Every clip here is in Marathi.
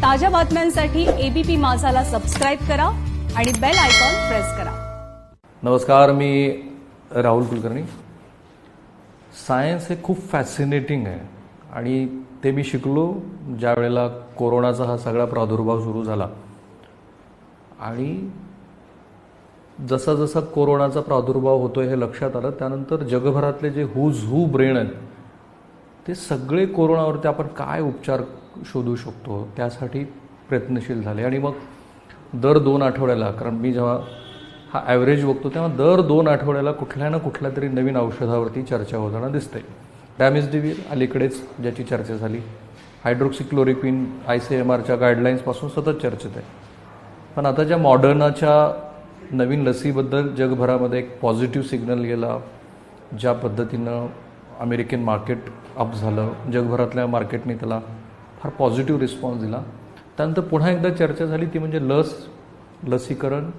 ताज्या बातम्यांसाठी एबीपी माझाला सबस्क्राईब करा आणि बेल आयकॉन प्रेस करा. नमस्कार, मी राहुल कुलकर्णी. सायन्स हे खूप फॅसिनेटिंग आहे आणि ते मी शिकलो ज्या वेळेला कोरोनाचा हा सगळा प्रादुर्भाव सुरू झाला. आणि जसा जसा कोरोनाचा प्रादुर्भाव होतोय हे लक्षात आलं, त्यानंतर जगभरातले जे हुज हू ब्रेन आहेत ते सगळे कोरोनावरती आपण काय उपचार शोधू शकतो त्यासाठी प्रयत्नशील झाले. आणि मग दर 2 आठवड्याला, कारण मी जेव्हा हा ॲव्हरेज बघतो तेव्हा दर 2 आठवड्याला कुठल्या ना कुठल्या तरी नवीन औषधावरती चर्चा होताना दिसते. रॅमडेसिविर अलीकडेच ज्याची चर्चा झाली, हायड्रोक्सिक्लोरोक्विन ICMRच्या गाईडलाईन्सपासून सतत चर्चेत आहे. पण आता ज्या मॉडर्नाच्या नवीन लसीबद्दल जगभरामध्ये एक पॉझिटिव्ह सिग्नल गेला, ज्या पद्धतीनं अमेरिकन मार्केट अप झालं, जगभरातल्या मार्केटने त्याला फार पॉझिटिव्ह रिस्पॉन्स दिला. त्यानंतर पुन्हा एकदा चर्चा झाली, ती म्हणजे लसीकरण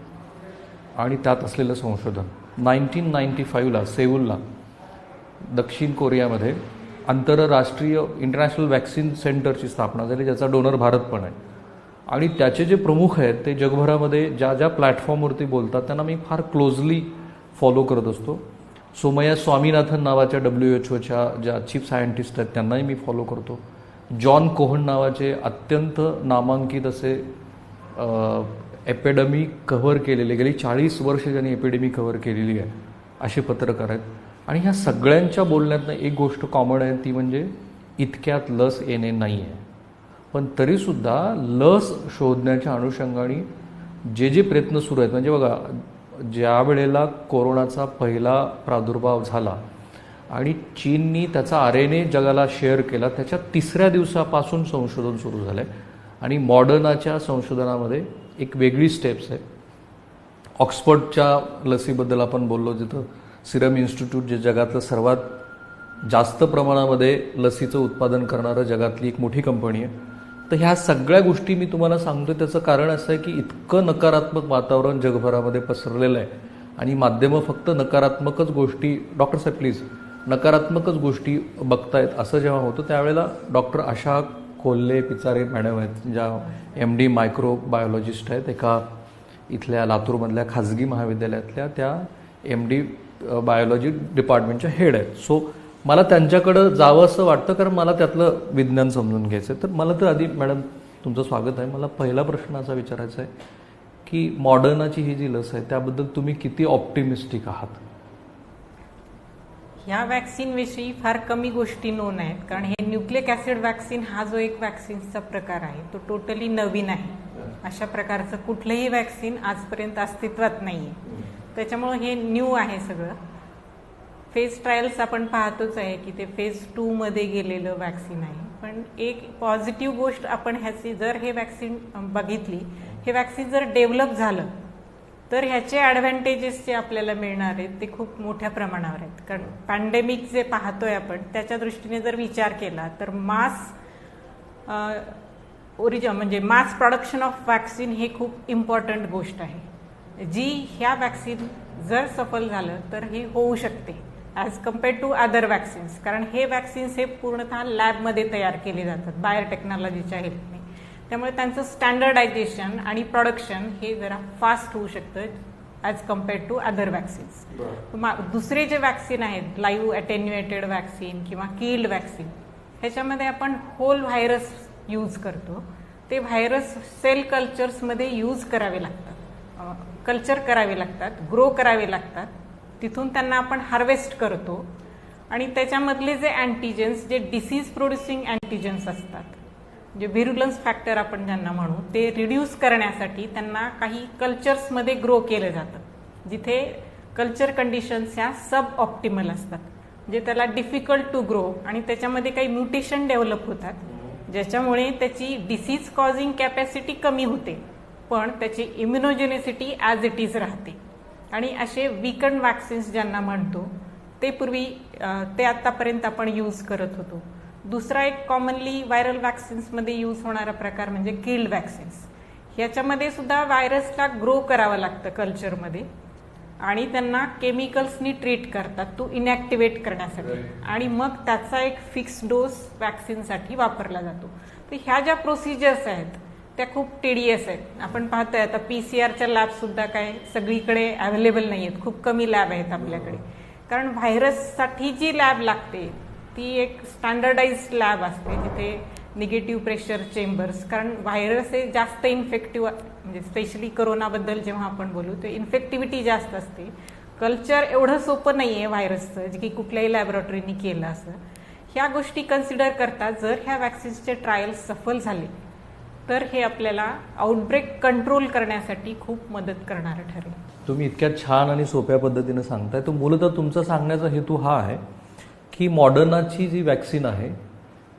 आणि त्यात असलेलं संशोधन. 1995ला सेऊलला दक्षिण कोरियामध्ये आंतरराष्ट्रीय इंटरनॅशनल वॅक्सिन सेंटरची स्थापना झाली, ज्याचा डोनर भारत पण आहे. आणि त्याचे जे प्रमुख आहेत ते जगभरामध्ये ज्या ज्या प्लॅटफॉर्मवरती बोलतात त्यांना मी फार क्लोजली फॉलो करत असतो. सोमया स्वामीनाथन नावाच्या WHO ज्या चीफ सायंटिस्ट आहेत त्यांनाही मी फॉलो करतो. जॉन कोहन नावाचे अत्यंत नामांकित असे एपिडेमी कव्हर केलेले, गेली 40 वर्ष ज्यांनी एपिडेमी कव्हर केलेली आहे असे पत्रकार आहेत. आणि ह्या सगळ्यांच्या बोलण्यातनं एक गोष्ट कॉमन आहे, ती म्हणजे इतक्यात लस येणे नाही आहे. पण तरीसुद्धा लस शोधण्याच्या अनुषंगाने जे प्रयत्न सुरू आहेत, म्हणजे बघा, ज्या वेळेला कोरोनाचा पहिला प्रादुर्भाव झाला आणि चीननी त्याचा RNA जगाला शेअर केला, त्याच्या 3ऱ्या दिवसापासून संशोधन सुरू झालं आहे. आणि मॉडर्नाच्या संशोधनामध्ये एक वेगळी स्टेप्स आहे. ऑक्सफर्डच्या लसीबद्दल आपण बोललो, जिथं सिरम इन्स्टिट्यूट जे जगातलं सर्वात जास्त प्रमाणामध्ये लसीचं उत्पादन करणारं जगातली एक मोठी कंपनी आहे. तर ह्या सगळ्या गोष्टी मी तुम्हाला सांगतो, त्याचं कारण असं आहे की इतकं नकारात्मक वातावरण जगभरामध्ये पसरलेलं आहे आणि माध्यमं फक्त नकारात्मकच गोष्टी, डॉक्टर साहेब प्लीज, नकारात्मकच गोष्टी बघतायत असं जेव्हा होतं, त्यावेळेला डॉक्टर आशा कोल्हे पिचारे मॅडम आहेत, ज्या MD मायक्रोबायोलॉजिस्ट आहेत, एका इथल्या लातूरमधल्या खाजगी महाविद्यालयातल्या त्या MD बायोलॉजी डिपार्टमेंटच्या हेड आहेत. सो मला त्यांच्याकडं जावं असं वाटतं, कारण मला त्यातलं विज्ञान समजून घ्यायचं आहे. तर मला तर आधी मॅडम तुमचं स्वागत आहे. मला पहिला प्रश्न असा विचारायचा आहे की मॉडर्नाची ही जी लस आहे त्याबद्दल तुम्ही किती ऑप्टिमिस्टिक आहात? ह्या वॅक्सिनविषयी फार कमी गोष्टी नोन आहेत, कारण हे न्यूक्लिक ॲसिड वॅक्सिन हा जो एक वॅक्सिनचा प्रकार आहे तो टोटली नवीन आहे. अशा प्रकारचं कुठलंही वॅक्सिन आजपर्यंत अस्तित्वात नाही आहे. त्याच्यामुळं हे न्यू आहे सगळं. फेज ट्रायल्स आपण पाहतोच आहे की ते फेज 2 मध्ये गेलेलं वॅक्सिन आहे. पण एक पॉझिटिव्ह गोष्ट आपण ह्याची, जर हे वॅक्सिन बघितली, हे वॅक्सिन जर डेव्हलप झालं तर ह्याचे ॲडव्हान्टेजेस जे आपल्याला मिळणार आहेत ते खूप मोठ्या प्रमाणावर आहेत. कारण पॅन्डेमिक जे पाहतोय आपण त्याच्या दृष्टीने जर विचार केला तर म्हणजे मास प्रोडक्शन ऑफ वॅक्सिन हे खूप इम्पॉर्टंट गोष्ट आहे, जी ह्या वॅक्सिन जर सफल झालं तर हे होऊ शकते as compared to other vaccines. कारण हे वॅक्सिन्स हे पूर्णतः लॅबमध्ये तयार केले जातात बायोटेक्नॉलॉजीच्या हेल्पने. त्यामुळे त्यांचं स्टँडर्डायझेशन आणि प्रोडक्शन हे जरा फास्ट होऊ शकतं as compared to other vaccines. दुसरे जे वॅक्सिन आहेत, लाईव्ह अटेन्युएटेड वॅक्सिन किंवा किल्ड वॅक्सिन, ह्याच्यामध्ये आपण होल व्हायरस यूज करतो. ते व्हायरस सेल कल्चर्समध्ये यूज करावे लागतात, कल्चर करावे लागतात, ग्रो करावे लागतात. तिथून त्यांना आपण हार्वेस्ट करतो आणि त्याच्यामधले जे अँटीजेन्स, जे डिसीज प्रोड्युसिंग अँटीजेन्स असतात, जे व्हिरुलन्स फॅक्टर आपण ज्यांना म्हणू, ते रिड्यूस करण्यासाठी त्यांना काही कल्चर्समध्ये ग्रो केलं जातं, जिथे कल्चर कंडिशन्स ह्या सब ऑप्टिमल असतात, जे त्याला डिफिकल्ट टू ग्रो, आणि त्याच्यामध्ये काही म्युटेशन डेव्हलप होतात, ज्याच्यामुळे त्याची डिसीज कॉझिंग कॅपॅसिटी कमी होते, पण त्याची इम्युनोजेनिसिटी ॲज इट इज राहते. आणि असे वीकंड वॅक्सिन्स ज्यांना म्हणतो ते पूर्वी ते आतापर्यंत आपण यूज करत होतो. दुसरा एक कॉमनली व्हायरल वॅक्सिन्समध्ये यूज होणारा प्रकार म्हणजे किल्ड वॅक्सिन्स. ह्याच्यामध्ये सुद्धा व्हायरसला ग्रो करावं लागतं कल्चरमध्ये आणि त्यांना केमिकल्सनी ट्रीट करतात तो इनॅक्टिवेट करण्यासाठी, आणि मग त्याचा एक फिक्स डोस वॅक्सिनसाठी वापरला जातो. तर ह्या ज्या प्रोसिजर्स आहेत त्या खूप टीडीएस आहेत. आपण पाहतोय आता PCR लॅब सुद्धा काय सगळीकडे अवेलेबल नाही आहेत, खूप कमी लॅब आहेत आपल्याकडे. कारण व्हायरससाठी जी लॅब लागते ती एक स्टँडर्डाइज्ड लॅब असते, जिथे निगेटिव्ह प्रेशर चेंबर्स, कारण व्हायरस हे जास्त इन्फेक्टिव्ह, म्हणजे स्पेशली कोरोनाबद्दल जेव्हा आपण बोलू ते इन्फेक्टिव्हिटी जास्त असते. कल्चर एवढं सोपं नाही आहे व्हायरसचं, जे की कुठल्याही लॅबोरेटरीनी केलं असं. ह्या गोष्टी कन्सिडर करता जर ह्या वॅक्सिन्सचे ट्रायल्स सफल झाले तर हे आपल्याला आउटब्रेक कंट्रोल करण्यासाठी खूप मदत करणारं ठरेल. तुम्ही इतक्या छान आणि सोप्या पद्धतीने सांगताय. तो मूलतः तुमचा सांगण्याचा हेतू हा आहे की मॉडर्नाची जी वॅक्सिन आहे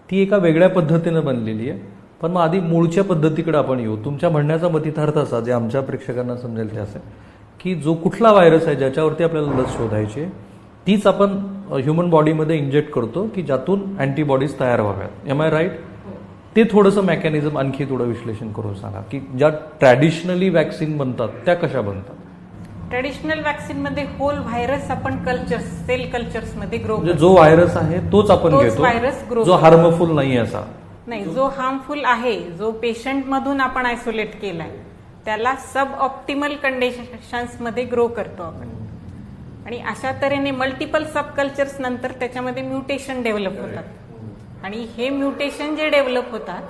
ती एका वेगळ्या पद्धतीने बनलेली आहे, पण मग आधी मूळच्या पद्धतीकडे आपण येऊ. तुमच्या म्हणण्याचा मतितार्थ असा, जे आमच्या प्रेक्षकांना समजेल ते असेल की जो कुठला व्हायरस आहे ज्याच्यावरती आपल्याला लस शोधायची आहे तीच आपण ह्युमन बॉडीमध्ये इंजेक्ट करतो की ज्यातून अँटीबॉडीज तयार व्हाव्यात. Am I right? ते थोडंसं मेकॅनिझम आणखी थोडं विश्लेषण करून सांगा की ज्या ट्रॅडिशनली वॅक्सिन बनतात त्या कशा बनतात. ट्रेडिशनल वॅक्सिनमध्ये होल व्हायरस आपण कल्चर्स, सेल कल्चर्समध्ये ग्रो म्हणजे जो व्हायरस आहे तोच आपण तोच घेतो, व्हायरस ग्रो जो हार्मफुल नाही असा नाही. जो हार्मफुल आहे, जो पेशंट मधून आपण आयसोलेट केलाय, त्याला सब ऑप्टिमल कंडिशन्समध्ये ग्रो करतो आपण. आणि अशा तऱ्हेने मल्टिपल सब कल्चर्स नंतर त्याच्यामध्ये म्युटेशन डेव्हलप होतात. आणि हे म्युटेशन जे डेव्हलप होतात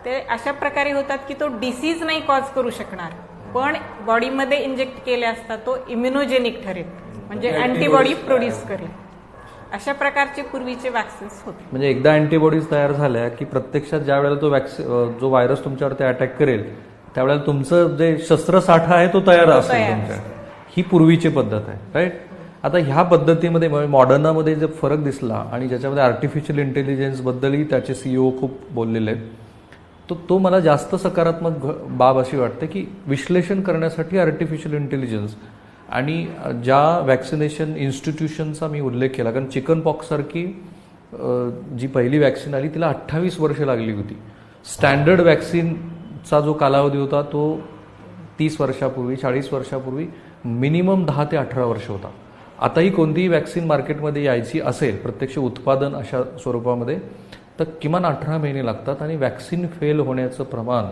ते अशा प्रकारे होतात की तो डिसीज नाही कॉज करू शकणार, पण बॉडीमध्ये इंजेक्ट केले असता तो इम्युनोजेनिक ठरेल, म्हणजे अँटीबॉडी प्रोड्यूस करेल. अशा प्रकारचे पूर्वीचे वॅक्सिन्स होते. म्हणजे एकदा अँटीबॉडीज तयार झाल्या की प्रत्यक्षात ज्या वेळेला तो जो व्हायरस तुमच्यावरती अटॅक करेल त्यावेळेला तुमचं जे शस्त्रसाठा आहे तो तयार असेल तुमच्या. ही पूर्वीची पद्धत आहे, राईट? आता ह्या पद्धतीमध्ये मॉडर्नामध्ये जे फरक दिसला आणि ज्याच्यामध्ये आर्टिफिशियल इंटेलिजन्स बद्दलही त्याचे सीईओ खूप बोललेले आहेत, तो मला जास्त सकारात्मक बाब अशी वाटते की विश्लेषण करण्यासाठी आर्टिफिशियल इंटेलिजन्स आणि ज्या वॅक्सिनेशन इन्स्टिट्यूशनचा मी उल्लेख केला, कारण चिकन पॉक्स सारखी जी पहिली वॅक्सिन आली तिला 28 वर्षे लागली होती. स्टँडर्ड वॅक्सिनचा जो कालावधी होता तो 30 वर्षापूर्वी 40 वर्षापूर्वी मिनिमम 10 ते 18 वर्ष होता. आताही कोणतीही वॅक्सिन मार्केटमध्ये यायची असेल प्रत्यक्ष उत्पादन अशा स्वरूपामध्ये तर किमान 18 महिने लागतात आणि वॅक्सिन फेल होण्याचं प्रमाण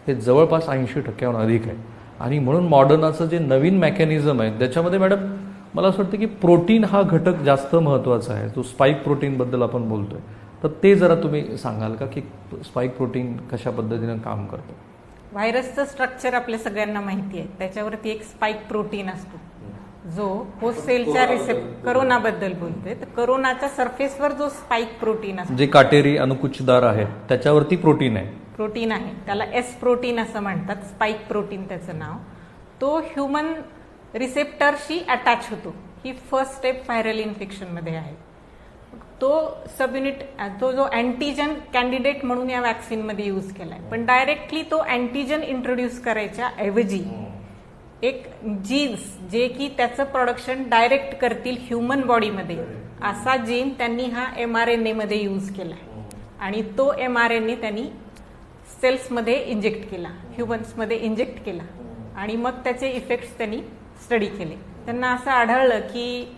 हे जवळपास 80% अधिक आहे. आणि म्हणून मॉडर्नाचं जे नवीन मेकॅनिझम आहे त्याच्यामध्ये मॅडम मला असं वाटतं की प्रोटीन हा घटक जास्त महत्त्वाचा आहे. जो स्पाईक प्रोटीनबद्दल आपण बोलतोय तर ते जरा तुम्ही सांगाल का की स्पाईक प्रोटीन कशा पद्धतीनं काम करतं. व्हायरसचं स्ट्रक्चर आपल्या सगळ्यांना माहिती आहे. त्याच्यावरती एक स्पाईक प्रोटीन असतो जो होस्ट सेलच्या करोनाबद्दल बोलतोय, तर करोनाच्या सरफेसवर जो स्पाईक प्रोटीन असतो, जे काटेरी अनुकुचदार आहे त्याच्यावरती प्रोटीन आहे, त्याला एस प्रोटीन असं म्हणतात, स्पाईक प्रोटीन त्याचं नाव. तो ह्युमन रिसेप्टरशी अटॅच होतो. ही फर्स्ट स्टेप व्हायरल इन्फेक्शनमध्ये आहे. तो सबयुनिट, तो जो अँटीजन कॅन्डिडेट म्हणून या वॅक्सिनमध्ये यूज केलाय, पण डायरेक्टली तो अँटीजन इंट्रोड्यूस करायच्या ऐवजी एक जीन्स जे की त्याचं प्रोडक्शन डायरेक्ट करतील ह्युमन बॉडीमध्ये, असा जीन त्यांनी हा mRNA मध्ये यूज केलाय. आणि तो mRNA त्यांनी सेल्समध्ये इंजेक्ट केला, ह्युमन्समध्ये इंजेक्ट केला आणि मग त्याचे इफेक्ट्स त्यांनी स्टडी केले. त्यांना असं आढळलं की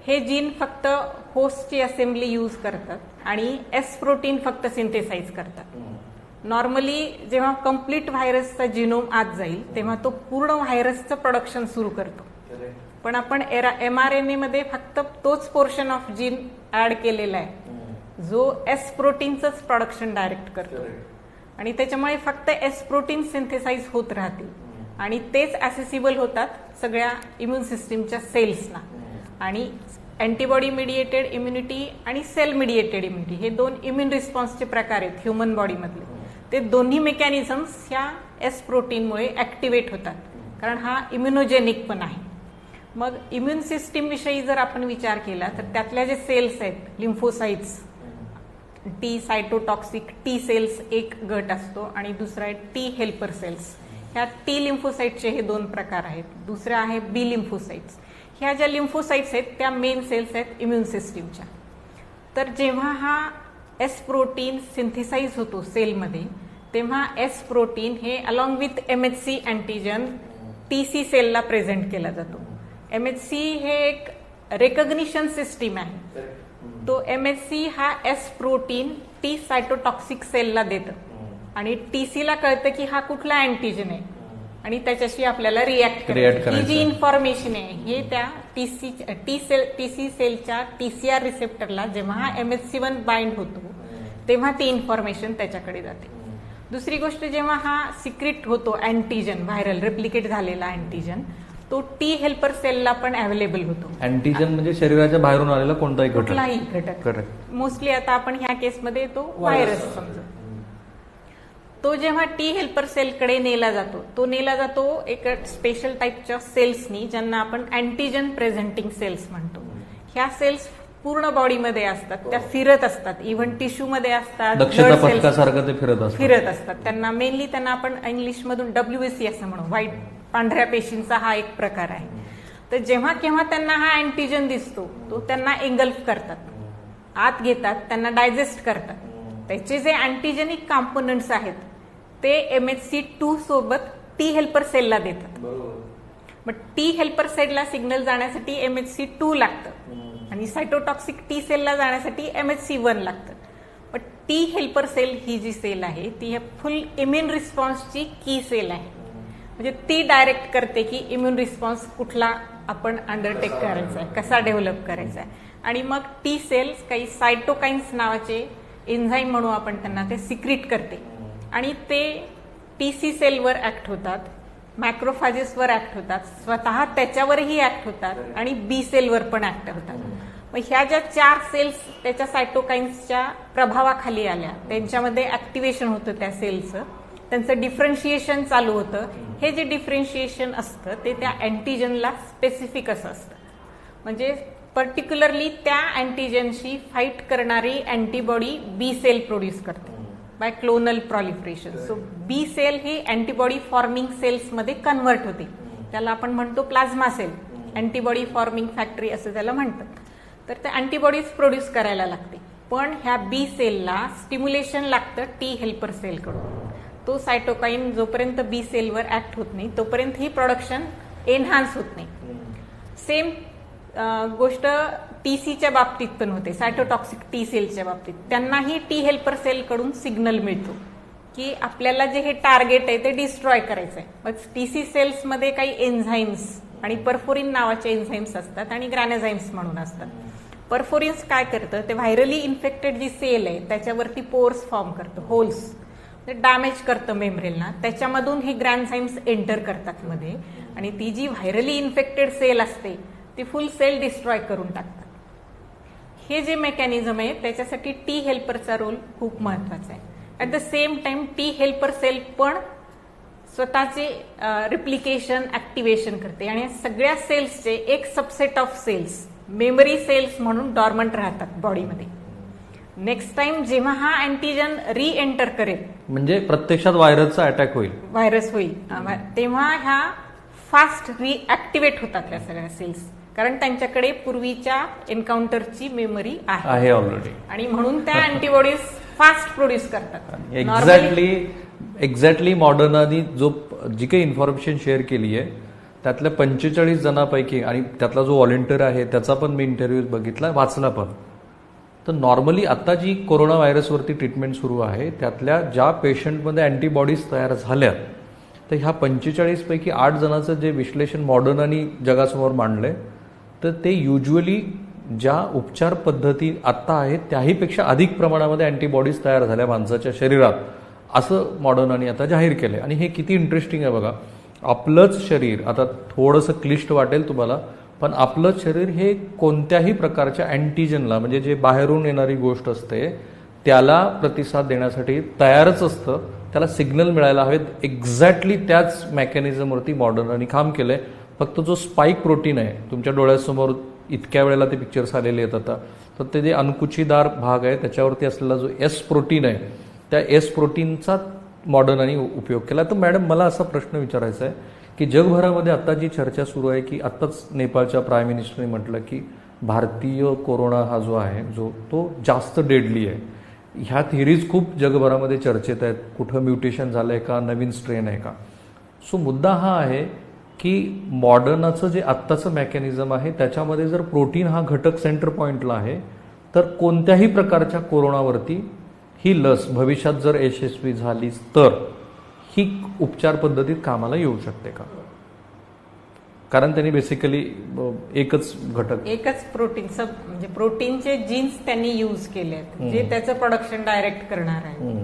हे जीन फक्त होस्टची असेंब्ली यूज करतात आणि एस प्रोटीन फक्त सिंथेसाइज करतात. नॉर्मली जेव्हा कम्प्लीट व्हायरसचा जिनोम आत जाईल तेव्हा तो पूर्ण व्हायरसचं प्रोडक्शन सुरू करतो, पण आपण mRNA मध्ये फक्त तोच पोर्शन ऑफ जीन ऍड केलेला आहे जो एस प्रोटीनचंच प्रोडक्शन डायरेक्ट करतो. आणि त्याच्यामुळे फक्त एस प्रोटीन सिंथेसाइज होत राहतील आणि तेच ॲसेसिबल होतात सगळ्या इम्युन सिस्टीमच्या सेल्सना. आणि अँटीबॉडी मिडिएटेड इम्युनिटी आणि सेल मिडिएटेड इम्युनिटी हे दोन इम्युन रिस्पॉन्सचे प्रकार आहेत ह्युमन बॉडीमधले. ते दोन्ही मेकॅनिझम्स ह्या एस प्रोटीनमुळे ऍक्टिव्हेट होतात, कारण हा इम्युनोजेनिक पण आहे. मग इम्युन सिस्टीम विषयी जर आपण विचार केला तर त्यातल्या जे सेल्स आहेत, लिम्फोसाइट्स, टी सायटोटॉक्सिक टी सेल्स एक गट असतो आणि दुसरा आहे टी हेल्पर सेल्स. ह्या टी लिम्फोसाइटचे हे दोन प्रकार आहेत. दुसरे आहे बी लिम्फोसाइट्स. ह्या ज्या लिम्फोसाइट्स आहेत त्या मेन सेल्स आहेत इम्युन सिस्टीमच्या. तर जेव्हा हा एस प्रोटीन सिंथेसाइज होतो सेलमध्ये तेव्हा एस प्रोटीन हे along with MHC antigen TC सेलला present केला जातो. MHC हे एक रेकग्निशन सिस्टीम आहे. तो MHC हा एस प्रोटीन टी सायटोटॉक्सिक सेलला देतं आणि टीसीला कळतं की हा कुठला अँटीजन आहे आणि त्याच्याशी आपल्याला रिॲक्ट React करायचं. ही जी करायचं. इन्फॉर्मेशन आहे हे त्या टीसी सेलच्या टीसीआर रिसेप्टरला जेव्हा हा MHC1 बाइंड होतो तेव्हा ती इन्फॉर्मेशन त्याच्याकडे जाते. दुसरी गोष्ट, जेव्हा हा सिक्रिट होतो अँटीजन, व्हायरल रिप्लिकेट झालेला अँटीजन, तो टी हेल्पर सेलला पण अवेलेबल होतो. अँटीजन म्हणजे शरीराच्या बाहेरून आलेला कोणताही घटक. कुठलाही घटक. करेक्ट. मोस्टली आता आपण ह्या केसमध्ये तो व्हायरस समजू. तो जेव्हा टी हेल्पर सेलकडे नेला जातो एक स्पेशल टाईपच्या सेल्सनी, ज्यांना आपण अँटीजन प्रेझेंटिंग सेल्स म्हणतो. ह्या सेल्स पूर्ण बॉडीमध्ये असतात, त्या फिरत असतात, इव्हन टिश्यूमध्ये असतात, दक्षता blood cells पथकासारखं ते फिरत असतात. त्यांना आपण इंग्लिशमधून WBC असं म्हणू, व्हाईट पांढऱ्या पेशींचा हा एक प्रकार आहे. तर जेव्हा केव्हा त्यांना हा अँटीजन दिसतो तो त्यांना एंगल्फ करतात, आत घेतात, त्यांना डायजेस्ट करतात. त्याचे जे अँटीजेनिक कॉम्पोनंट्स आहेत ते MHC2 सोबत टी हेल्पर सेलला देतात. मग टी हेल्पर सेलला सिग्नल जाण्यासाठी MHC2 लागतं आणि सायटोटॉक्सिक टी सेलला जाण्यासाठी MHC1 लागतं. पण टी हेल्पर सेल ही जी सेल आहे ती फुल इम्युन रिस्पॉन्सची की सेल आहे. म्हणजे ती डायरेक्ट करते की इम्युन रिस्पॉन्स कुठला आपण अंडरटेक करायचा आहे, कसा डेव्हलप करायचा आहे. आणि मग टी सेल्स काही सायटोकाइन्स नावाचे एन्झाईम म्हणू आपण त्यांना, ते सिक्रिट करते आणि ते टीसी सेलवर ऍक्ट होतात, मॅक्रोफॅजेसवर ऍक्ट होतात, स्वतः त्याच्यावरही ऍक्ट होतात आणि बी सेलवर पण ऍक्ट होतात. मग ह्या ज्या 4 सेल्स त्याच्या सायटोकाइन्सच्या प्रभावाखाली आल्या, त्यांच्यामध्ये ऍक्टिव्हेशन होतं त्या सेलचं, त्यांचं डिफरन्शिएशन चालू होतं. हे जे डिफरन्शिएशन असतं ते त्या अँटीजनला स्पेसिफिक असं असतं. म्हणजे पर्टिक्युलरली त्या अँटीजनशी फाईट करणारी अँटीबॉडी बी सेल प्रोड्यूस करते by clonal proliferation. So B cell ही अँटीबॉडी फॉर्मिंग सेल्समध्ये कन्व्हर्ट होते. त्याला आपण म्हणतो plasma cell, antibody forming factory असं त्याला म्हणतात. तर ते अँटीबॉडीज प्रोड्यूस करायला लागते. पण ह्या बी सेलला स्टिम्युलेशन लागतं टी हेल्पर सेलकडून. तो सायटोकाईन जोपर्यंत बी सेलवर ऍक्ट होत नाही तोपर्यंत ही प्रोडक्शन एनहान्स होत नाही. सेम गोष्ट टीसीच्या बाबतीत पण होते, सायटोटॉक्सिक टी सेलच्या बाबतीत. त्यांनाही टी हेल्पर सेलकडून सिग्नल मिळतो की आपल्याला जे हे टार्गेट आहे ते डिस्ट्रॉय करायचं आहे. मग टीसी सेल्समध्ये काही एन्झाईम्स आणि परफोरिन नावाचे एन्झाईम्स असतात आणि ग्रॅनाझाईम्स म्हणून असतात. परफोरिन्स काय करतं, ते व्हायरली इन्फेक्टेड जी सेल आहे त्याच्यावरती पोर्स फॉर्म करतं, होल्स, डॅमेज करतं मेम्ब्रेनला. त्याच्यामधून हे ग्रॅनझाईम्स एंटर करतात मध्ये आणि ती जी व्हायरली इन्फेक्टेड सेल असते ती फुल सेल डिस्ट्रॉय करून टाकतात. हे जे मेकॅनिझम आहे त्याच्यासाठी टी हेल्परचा रोल खूप महत्वाचा आहे. At the same time T helper cell पण स्वतःचे रिप्लिकेशन ऍक्टिव्हेशन करते आणि सगळ्या सेल्सचे एक subset of cells memory cells म्हणून डॉर्मंट राहतात बॉडीमध्ये. नेक्स्ट टाइम जेव्हा हा अँटीजन री एंटर करेल, म्हणजे प्रत्यक्षात व्हायरसचा अटॅक होईल, व्हायरस होईल, तेव्हा ह्या फास्ट रिॲक्टिव्हेट होतात ह्या सगळ्या सेल्स, कारण त्यांच्याकडे पूर्वीच्या एन्काउंटरची मेमरी आहे ऑलरेडी. आणि म्हणून त्या अँटीबॉडीज फास्ट प्रोड्यूस करतात. एक्झॅक्टली मॉडर्नानी जी काही इन्फॉर्मेशन शेअर केली आहे त्यातल्या 45 जणांपैकी आणि त्यातला जो व्हॉलेंटियर आहे त्याचा पण मी इंटरव्ह्यू बघितला, वाचला पण. तर नॉर्मली आता जी कोरोना व्हायरसवरती ट्रीटमेंट सुरू आहे त्यातल्या ज्या पेशंटमध्ये अँटीबॉडीज तयार झाल्या तर ह्या 45 पैकी 8 जणांचं जे विश्लेषण मॉडर्नानी जगासमोर मांडलंय तर ते युज्युअली ज्या उपचार पद्धती आत्ता आहेत त्याहीपेक्षा अधिक प्रमाणामध्ये अँटीबॉडीज तयार झाल्या माणसाच्या शरीरात, असं मॉडर्नानी आता जाहीर केलंय. आणि हे किती इंटरेस्टिंग आहे बघा. आपलंच शरीर, आता थोडंसं क्लिष्ट वाटेल तुम्हाला, पण आपलं शरीर हे कोणत्याही प्रकारच्या अँटीजनला, म्हणजे जे बाहेरून येणारी गोष्ट असते त्याला प्रतिसाद देण्यासाठी तयारच असतं. त्याला सिग्नल मिळायला हवेत. एक्झॅक्टली त्याच मेकॅनिझमवरती मॉडर्नानी काम केलंय. फक्त जो स्पाईक प्रोटीन आहे तुमच्या डोळ्यासमोर इतक्या वेळेला ते पिक्चर्स आलेले आहेत आता, तर ते जे अनुकुचीदार भाग आहे त्याच्यावरती असलेला जो एस प्रोटीन आहे त्या एस प्रोटीनचा मॉडर्नानी उपयोग केला. तर मॅडम मला असा प्रश्न विचारायचा आहे की जगभरामध्ये आता जी चर्चा सुरू आहे की आत्ताच नेपाळच्या प्राईम मिनिस्टरने म्हटलं की भारतीय कोरोना हा जो आहे तो जास्त डेडली आहे. ह्या थिअरीज खूप जगभरामध्ये चर्चेत आहेत. कुठं म्युटेशन झालं आहे का, नवीन स्ट्रेन आहे का. सो मुद्दा हा आहे की मॉडर्नाचं जे आत्ताचं मेकॅनिझम आहे त्याच्यामध्ये जर प्रोटीन हा घटक सेंटर पॉइंटला आहे तर कोणत्याही प्रकारच्या कोरोनावरती ही लस भविष्यात जर यशस्वी झालीच तर ही उपचार पद्धतीत कामाला येऊ शकते का? कारण त्यांनी बेसिकली एकच घटक एकच प्रोटीन म्हणजे प्रोटीनचे जीन्स त्यांनी यूज केले आहेत जे त्याचं प्रोडक्शन डायरेक्ट करणार आहे.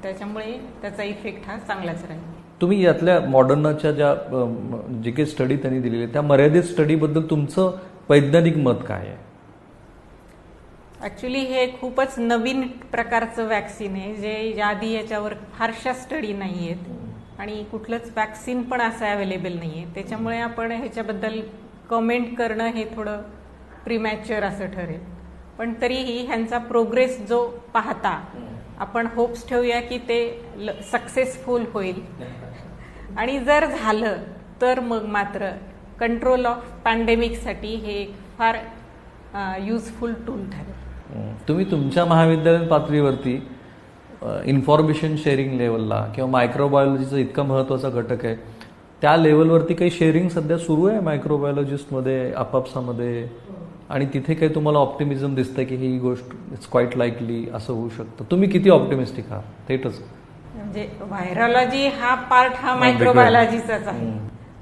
त्याच्यामुळे त्याचा इफेक्ट हा चांगलाच राहील. तुम्ही यातल्या मॉडर्नाच्या ज्या जे काही स्टडी त्यांनी दिलेली त्या मर्यादित स्टडीबद्दल तुमचं वैज्ञानिक मत काय आहे? ऍक्च्युली हे खूपच नवीन प्रकारचं वॅक्सिन आहे जे आधी याच्यावर फारशा स्टडी नाही आहेत आणि कुठलंच वॅक्सिन पण असं अवेलेबल नाही आहे. त्याच्यामुळे आपण ह्याच्याबद्दल कमेंट करणं हे थोडं प्रीमॅच्युअर असं ठरेल. पण तरीही ह्यांचा प्रोग्रेस जो पाहता आपण होप्स ठेवूया की ते सक्सेसफुल होईल आणि जर झालं तर मग मात्र कंट्रोल ऑफ पॅन्डेमिकसाठी हे एक फार युजफुल टूल ठरेल. तुम्ही तुमच्या महाविद्यालयीन पातळीवरती इन्फॉर्मेशन शेअरिंग लेवलला किंवा मायक्रोबायोलॉजीचा इतका महत्त्वाचा घटक आहे त्या लेवलवरती काही शेअरिंग सध्या सुरू आहे मायक्रोबायोलॉजिस्टमध्ये आपापसामध्ये आणि तिथे काही तुम्हाला ऑप्टिमिझम दिसतंय की ही गोष्ट इट्स क्वाईट लाईकली असं होऊ शकतं? तुम्ही किती ऑप्टिमिस्टिक आहात थेटच? म्हणजे व्हायरॉलॉजी हा पार्ट हा मायक्रोबायोलॉजीचाच आहे.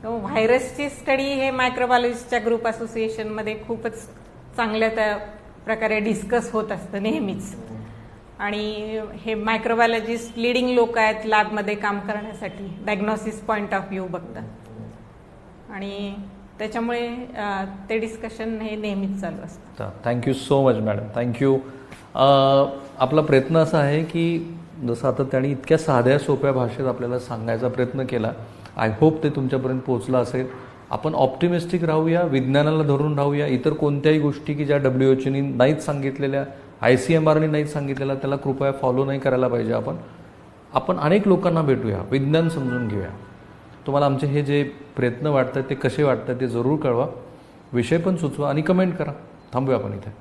व्हायरसची स्टडी हे मायक्रोबायोलॉजीच्या ग्रुप असोसिएशन मध्ये खूपच चांगल्या प्रकारे डिस्कस होत असतं नेहमीच. आणि हे मायक्रोबायोलॉजिस्ट लिडिंग लोक आहेत लॅबमध्ये काम करण्यासाठी डायग्नोसिस पॉइंट ऑफ व्ह्यू बघतात आणि त्याच्यामुळे ते डिस्कशन हे नेहमीच चालू असतं. Thank you so much madam, thank you. आपला प्रयत्न असा आहे की जसं आता त्यांनी इतक्या साध्या सोप्या भाषेत आपल्याला सांगायचा प्रयत्न केला, आय होप ते तुमच्यापर्यंत पोहोचलं असेल. आपण ऑप्टिमिस्टिक राहूया, विज्ञानाला धरून राहूया. इतर कोणत्याही गोष्टी की ज्या WHO नाहीच सांगितलेल्या, ICMRने नाहीच सांगितलेल्या त्याला कृपया फॉलो नाही करायला पाहिजे. आपण अनेक लोकांना भेटूया, विज्ञान समजून घेऊया. तुम्हाला आमचे हे जे प्रयत्न वाटतात ते कसे वाटतात ते जरूर कळवा, विषय पण सुचवा आणि कमेंट करा. थांबूया आपण इथे.